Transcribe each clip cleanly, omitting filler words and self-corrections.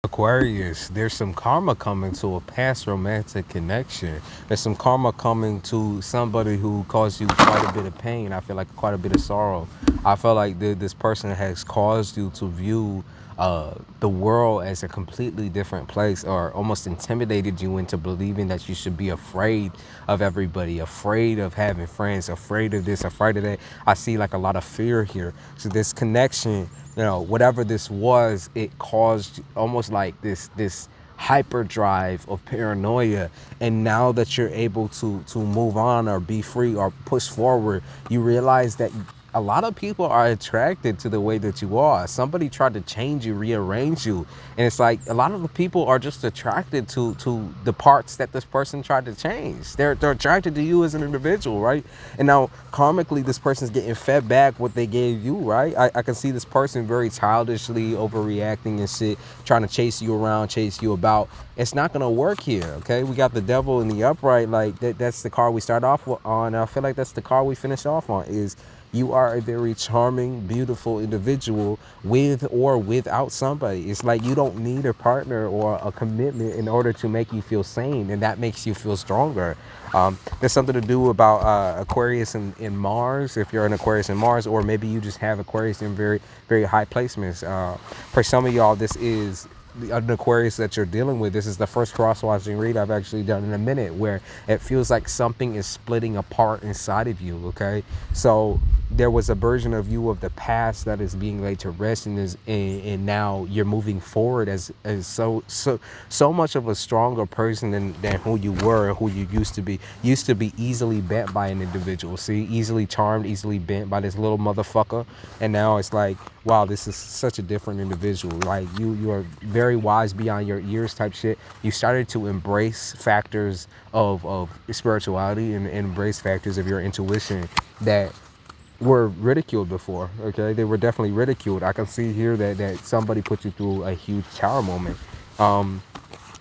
Aquarius, there's some karma coming to a past romantic connection. There's some karma coming to somebody who caused you quite a bit of pain. I feel like quite a bit of sorrow. I feel like this person has caused you to view the world as a completely different place, or almost intimidated you into believing that you should be afraid of everybody, afraid of having friends, afraid of this, afraid of that. I see like a lot of fear here. So this connection, whatever this was, it caused almost like this hyperdrive of paranoia. And now that you're able to move on or be free or push forward, you realize that a lot of people are attracted to the way that you are. Somebody tried to change you, rearrange you, and it's like a lot of the people are just attracted to the parts that this person tried to change. They're attracted to you as an individual, right? And now karmically, this person's getting fed back what they gave you, right? I can see this person very childishly overreacting and shit, trying to chase you around, chase you about. It's not gonna work here, okay? We got the devil in the upright, like that's the card we start off on. I feel like that's the card we finish off on. Is you are a very charming, beautiful individual with or without somebody. It's like you don't need a partner or a commitment in order to make you feel sane, and that makes you feel stronger. There's something to do about Aquarius in Mars, if you're an Aquarius in Mars, or maybe you just have Aquarius in very, very high placements. For some of y'all, this is an Aquarius that you're dealing with. This is the first cross-watching read I've actually done in a minute, where it feels like something is splitting apart inside of you, okay? So there was a version of you of the past that is being laid to rest, and now you're moving forward as so much of a stronger person than who you were, who you used to be. Used to be easily bent by an individual, see, easily charmed, easily bent by this little motherfucker, and now it's like, wow, this is such a different individual. Like you are very wise beyond your years type shit. You started to embrace factors of spirituality and embrace factors of your intuition that were ridiculed before. Okay, they were definitely ridiculed. I can see here that somebody put you through a huge tower moment.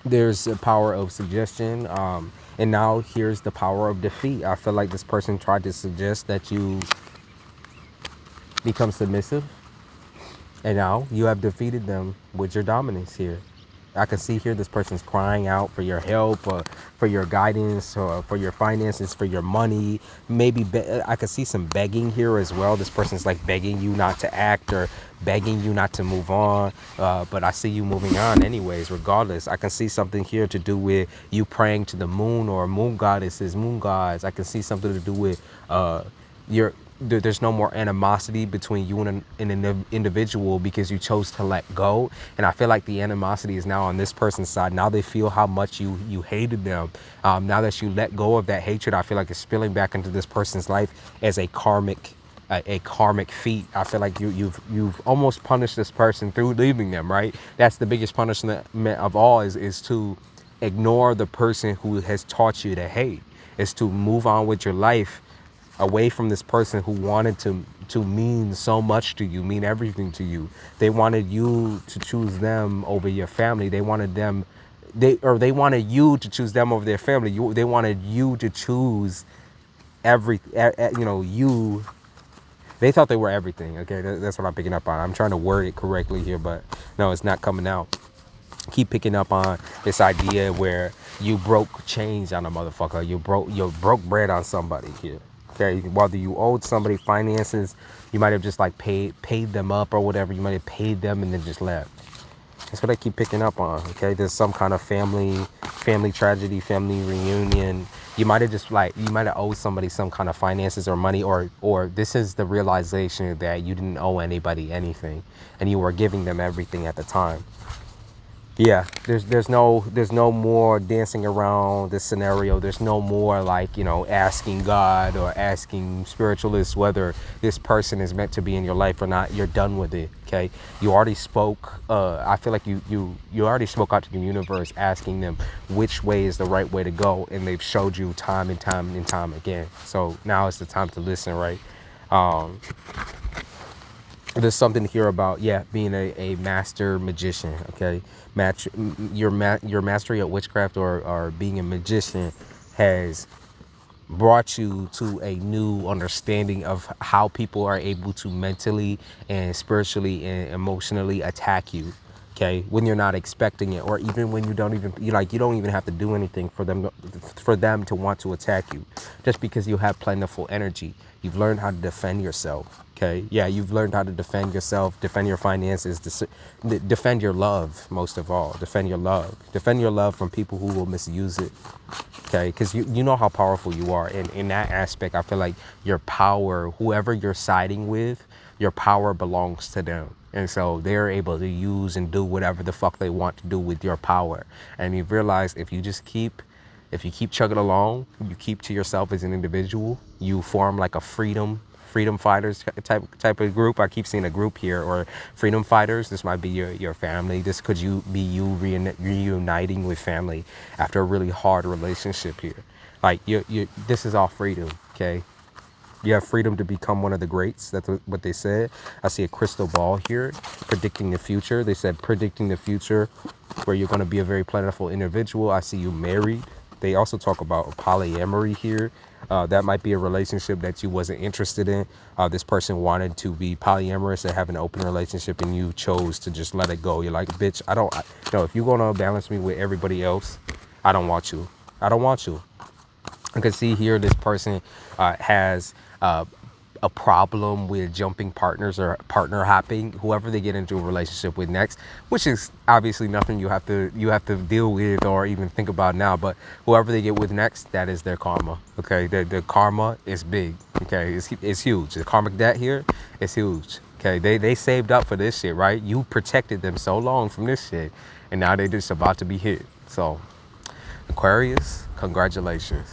There's a power of suggestion, and now here's the power of defeat. I feel like this person tried to suggest that you become submissive, and now you have defeated them with your dominance here. I can see here this person's crying out for your help, for your guidance, or for your finances, for your money. Maybe I can see some begging here as well. This person's like begging you not to act or begging you not to move on. But I see you moving on anyways, regardless. I can see something here to do with you praying to the moon or moon goddesses, moon gods. I can see something to do with your there's no more animosity between you and an individual because you chose to let go. And I feel like the animosity is now on this person's side. Now they feel how much you hated them. Now that you let go of that hatred, I feel like it's spilling back into this person's life as a karmic feat. I feel like you've almost punished this person through leaving them, right? That's the biggest punishment of all, is to ignore the person who has taught you to hate. Is to move on with your life away from this person who wanted to mean so much to you, mean everything to you. They wanted you to choose them over your family. They wanted you to choose them over their family. They wanted you to choose you. They thought they were everything. Okay, that's what I'm picking up on. I'm trying to word it correctly here, but no, it's not coming out. Keep picking up on this idea where you broke change on a motherfucker. You broke bread on somebody here. Okay, whether you owed somebody finances, you might have just like paid them up or whatever. You might have paid them and then just left. That's what I keep picking up on. Okay, there's some kind of family tragedy, family reunion. You might have owed somebody some kind of finances or money, or this is the realization that you didn't owe anybody anything, and you were giving them everything at the time. Yeah, there's no more dancing around this scenario. There's no more like, asking God or asking spiritualists whether this person is meant to be in your life or not. You're done with it. Okay, you already spoke. I feel like you already spoke out to the universe, asking them which way is the right way to go, and they've showed you time and time and time again. So now it's the time to listen, right? There's something here about being a master magician. Okay, your mastery at witchcraft or being a magician has brought you to a new understanding of how people are able to mentally and spiritually and emotionally attack you. Okay, when you're not expecting it, or even when you don't even you don't even have to do anything for them to want to attack you, just because you have plentiful energy. You've learned how to defend yourself. Okay, yeah, you've learned how to defend yourself, defend your finances, defend your love. Most of all, defend your love from people who will misuse it. Okay, because you know how powerful you are, and in that aspect I feel like your power, whoever you're siding with, your power belongs to them, and so they're able to use and do whatever the fuck they want to do with your power. And you realize if you keep chugging along, you keep to yourself as an individual, you form like a freedom fighters type of group. I keep seeing a group here, or freedom fighters. This might be your family. This could be you reuniting with family after a really hard relationship here. Like you this is all freedom. Okay, you have freedom to become one of the greats. That's what they said. I see a crystal ball here predicting the future. They said predicting the future where you're going to be a very plentiful individual. I see you married. They also talk about polyamory here. That might be a relationship that you wasn't interested in. This person wanted to be polyamorous and have an open relationship, and you chose to just let it go. You're like, bitch, no, if you're going to balance me with everybody else, I don't want you. I don't want you. I can see here this person has a problem with jumping partners or partner hopping, whoever they get into a relationship with next, which is obviously nothing you have to deal with or even think about now. But whoever they get with next, that is their karma. Okay, the karma is big. Okay, it's huge. The karmic debt here is huge. Okay, they saved up for this shit, right? You protected them so long from this shit, and now they're just about to be hit. So Aquarius, congratulations.